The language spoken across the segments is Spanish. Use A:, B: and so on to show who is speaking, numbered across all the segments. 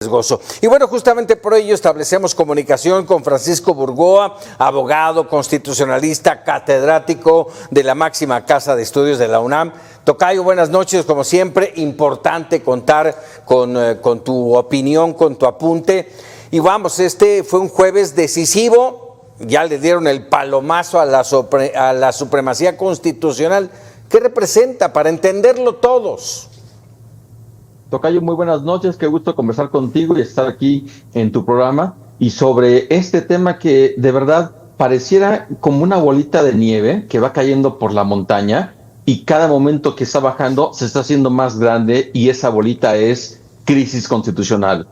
A: riesgoso. Y bueno, justamente por ello establecemos comunicación con Francisco Burgoa, abogado, constitucionalista, catedrático de la máxima casa de estudios de la UNAM. Tocayo, buenas noches, como siempre, importante contar con tu opinión, con tu apunte. Y vamos, este fue un jueves decisivo, ya le dieron el palomazo a la supremacía constitucional. ¿Qué representa para entenderlo todos?
B: Tocayo, muy buenas noches, qué gusto conversar contigo y estar aquí en tu programa y sobre este tema que de verdad pareciera como una bolita de nieve que va cayendo por la montaña y cada momento que está bajando se está haciendo más grande y esa bolita es crisis constitucional.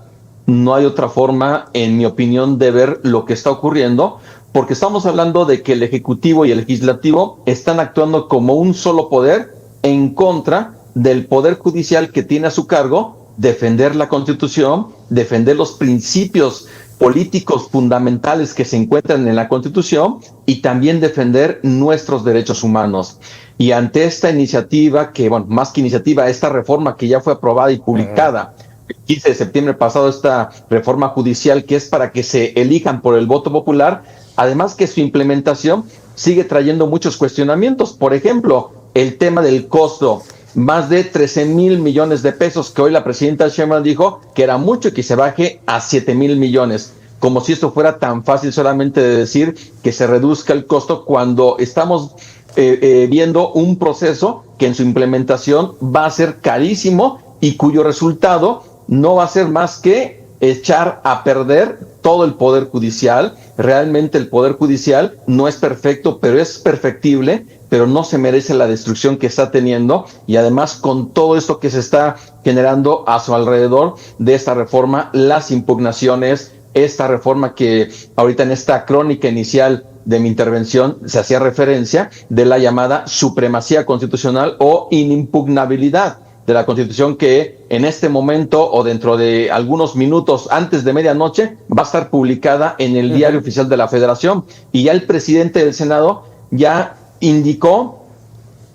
B: No hay otra forma, en mi opinión, de ver lo que está ocurriendo, porque estamos hablando de que el Ejecutivo y el Legislativo están actuando como un solo poder en contra del Poder Judicial que tiene a su cargo defender la Constitución, defender los principios políticos fundamentales que se encuentran en la Constitución y también defender nuestros derechos humanos. Y ante esta iniciativa, que bueno, más que iniciativa, esta reforma que ya fue aprobada y publicada el 15 de septiembre pasado, esta reforma judicial que es para que se elijan por el voto popular, además que su implementación sigue trayendo muchos cuestionamientos. Por ejemplo, el tema del costo, más de 13,000 millones de pesos, que hoy la presidenta Sheinbaum dijo que era mucho y que se baje a 7,000 millones, como si esto fuera tan fácil solamente de decir que se reduzca el costo cuando estamos viendo un proceso que en su implementación va a ser carísimo y cuyo resultado no va a ser más que echar a perder todo el Poder Judicial. Realmente el Poder Judicial no es perfecto, pero es perfectible, pero no se merece la destrucción que está teniendo y además con todo esto que se está generando a su alrededor de esta reforma, las impugnaciones, esta reforma que ahorita en esta crónica inicial de mi intervención se hacía referencia de la llamada supremacía constitucional o inimpugnabilidad de la Constitución, que en este momento o dentro de algunos minutos antes de medianoche va a estar publicada en el Diario Oficial de la Federación. Y ya el presidente del Senado ya indicó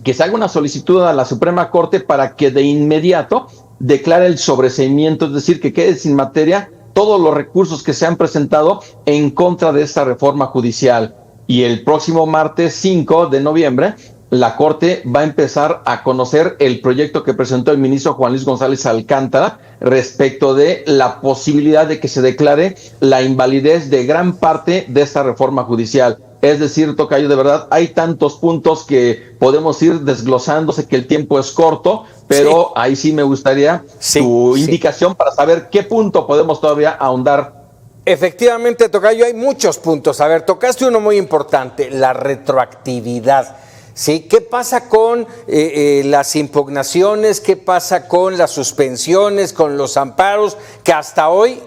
B: que se haga una solicitud a la Suprema Corte para que de inmediato declare el sobreseimiento, es decir, que quede sin materia todos los recursos que se han presentado en contra de esta reforma judicial. Y el próximo martes 5 de noviembre, la Corte va a empezar a conocer el proyecto que presentó el ministro Juan Luis González Alcántara respecto de la posibilidad de que se declare la invalidez de gran parte de esta reforma judicial. Es decir, Tocayo, de verdad, hay tantos puntos que podemos ir desglosando, sé que el tiempo es corto, pero ahí sí me gustaría tu indicación para saber qué punto podemos todavía ahondar.
A: Efectivamente, Tocayo, hay muchos puntos. A ver, tocaste uno muy importante, la retroactividad. ¿Sí? ¿Qué pasa con las impugnaciones? ¿Qué pasa con las suspensiones, con los amparos que hasta hoy,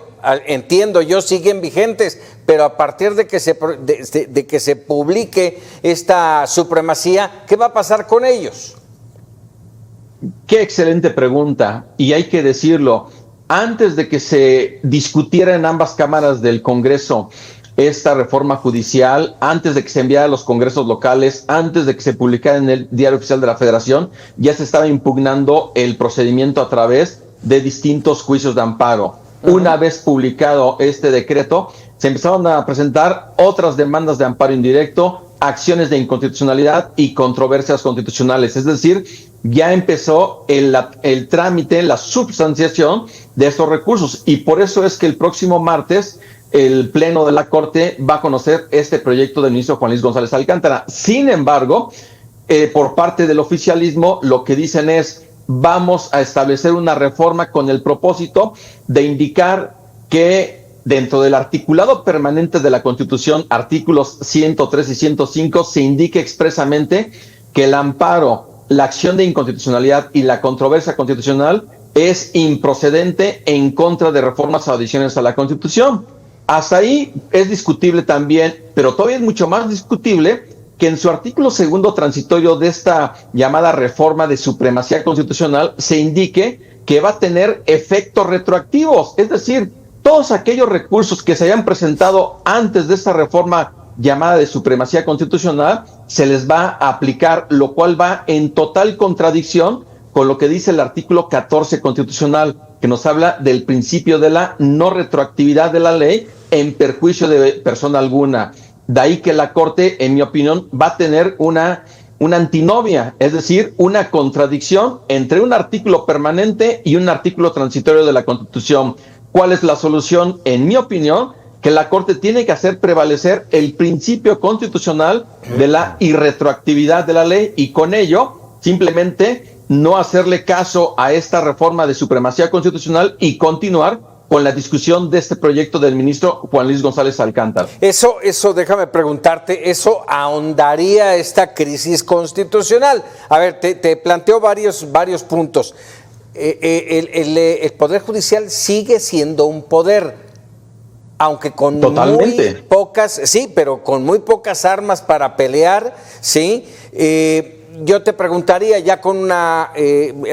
A: entiendo yo, siguen vigentes? Pero a partir de que se publique esta supremacía, ¿qué va a pasar con ellos?
B: Qué excelente pregunta, y hay que decirlo, antes de que se discutiera en ambas cámaras del Congreso esta reforma judicial, antes de que se enviara a los congresos locales, antes de que se publicara en el Diario Oficial de la Federación, ya se estaba impugnando el procedimiento a través de distintos juicios de amparo. Una vez publicado este decreto, se empezaron a presentar otras demandas de amparo indirecto, acciones de inconstitucionalidad y controversias constitucionales. Es decir, ya empezó el trámite, la substanciación de estos recursos. Y por eso es que el próximo martes el Pleno de la Corte va a conocer este proyecto del ministro Juan Luis González Alcántara. Sin embargo, por parte del oficialismo, lo que dicen es: vamos a establecer una reforma con el propósito de indicar que dentro del articulado permanente de la Constitución, artículos 103 y 105, se indique expresamente que el amparo, la acción de inconstitucionalidad y la controversia constitucional es improcedente en contra de reformas o adiciones a la Constitución. Hasta ahí es discutible también, pero todavía es mucho más discutible que en su artículo segundo transitorio de esta llamada reforma de supremacía constitucional se indique que va a tener efectos retroactivos, es decir, todos aquellos recursos que se hayan presentado antes de esta reforma llamada de supremacía constitucional se les va a aplicar, lo cual va en total contradicción con lo que dice el artículo 14 constitucional, que nos habla del principio de la no retroactividad de la ley en perjuicio de persona alguna. De ahí que la Corte, en mi opinión, va a tener una antinomia, es decir, una contradicción entre un artículo permanente y un artículo transitorio de la Constitución. ¿Cuál es la solución? En mi opinión, que la Corte tiene que hacer prevalecer el principio constitucional de la irretroactividad de la ley y con ello simplemente no hacerle caso a esta reforma de supremacía constitucional y continuar con la discusión de este proyecto del ministro Juan Luis González Alcántara.
A: Eso, déjame preguntarte, ¿eso ahondaría esta crisis constitucional? A ver, te planteo varios puntos. El Poder Judicial sigue siendo un poder, aunque con
B: Totalmente.
A: muy pocas, sí, pero con muy pocas armas para pelear, ¿sí? Yo te preguntaría, ya con una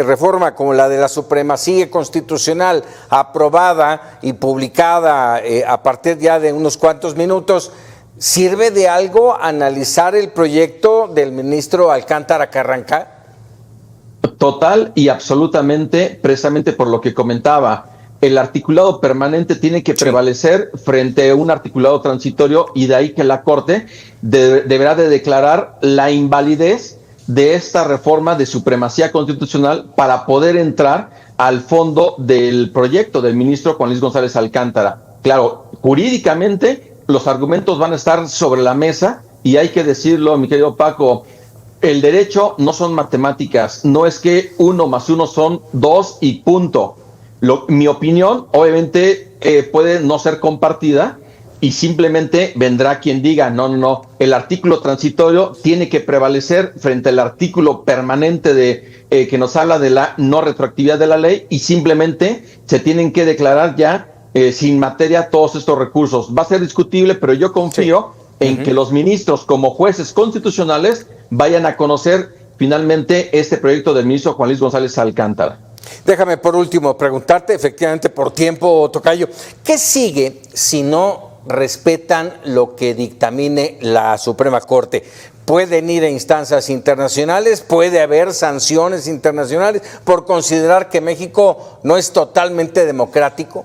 A: reforma como la de la supremacía constitucional aprobada y publicada a partir ya de unos cuantos minutos, ¿sirve de algo analizar el proyecto del ministro Alcántara Carranca?
B: Total y absolutamente, precisamente por lo que comentaba, el articulado permanente tiene que prevalecer frente a un articulado transitorio y de ahí que la Corte deberá de declarar la invalidez de esta reforma de supremacía constitucional para poder entrar al fondo del proyecto del ministro Juan Luis González Alcántara. Claro, jurídicamente los argumentos van a estar sobre la mesa y hay que decirlo, mi querido Paco, el derecho no son matemáticas, no es que 1 más 1 son 2 y punto. Mi opinión, obviamente, puede no ser compartida y simplemente vendrá quien diga, no, el artículo transitorio tiene que prevalecer frente al artículo permanente que nos habla de la no retroactividad de la ley y simplemente se tienen que declarar ya sin materia todos estos recursos. Va a ser discutible, pero yo confío en que los ministros como jueces constitucionales vayan a conocer finalmente este proyecto del ministro Juan Luis González Alcántara.
A: Déjame por último preguntarte, efectivamente por tiempo, Tocayo, ¿qué sigue si no respetan lo que dictamine la Suprema Corte? ¿Pueden ir a instancias internacionales? ¿Puede haber sanciones internacionales por considerar que México no es totalmente democrático?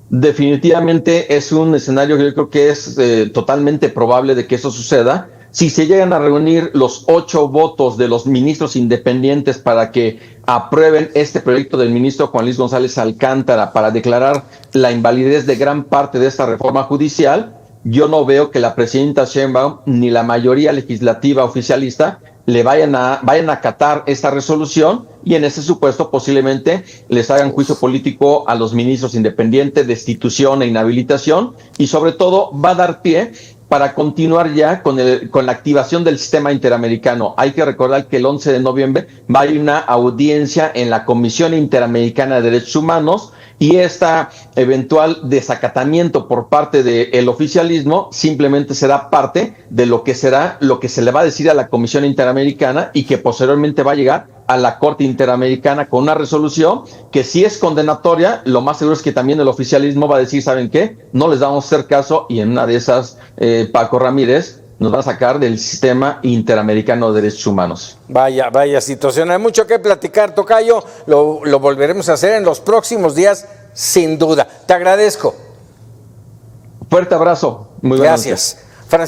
B: Definitivamente es un escenario que yo creo que es totalmente probable de que eso suceda. Si se llegan a reunir los 8 votos de los ministros independientes para que aprueben este proyecto del ministro Juan Luis González Alcántara para declarar la invalidez de gran parte de esta reforma judicial, yo no veo que la presidenta Sheinbaum ni la mayoría legislativa oficialista le vayan a acatar esta resolución y en ese supuesto posiblemente les hagan juicio político a los ministros independientes, destitución e inhabilitación y sobre todo va a dar pie para continuar ya con la activación del sistema interamericano. Hay que recordar que el 11 de noviembre va a haber una audiencia en la Comisión Interamericana de Derechos Humanos y esta eventual desacatamiento por parte del oficialismo simplemente será parte de lo que se le va a decir a la Comisión Interamericana y que posteriormente va a llegar a la Corte Interamericana con una resolución que si es condenatoria, lo más seguro es que también el oficialismo va a decir, ¿saben qué? No les vamos a hacer caso y en una de esas, Paco Ramírez nos va a sacar del sistema interamericano de derechos humanos.
A: Vaya situación. Hay mucho que platicar, Tocayo. Lo volveremos a hacer en los próximos días, sin duda. Te agradezco.
B: Fuerte abrazo. Muy buenas noches.
A: Gracias. Francisco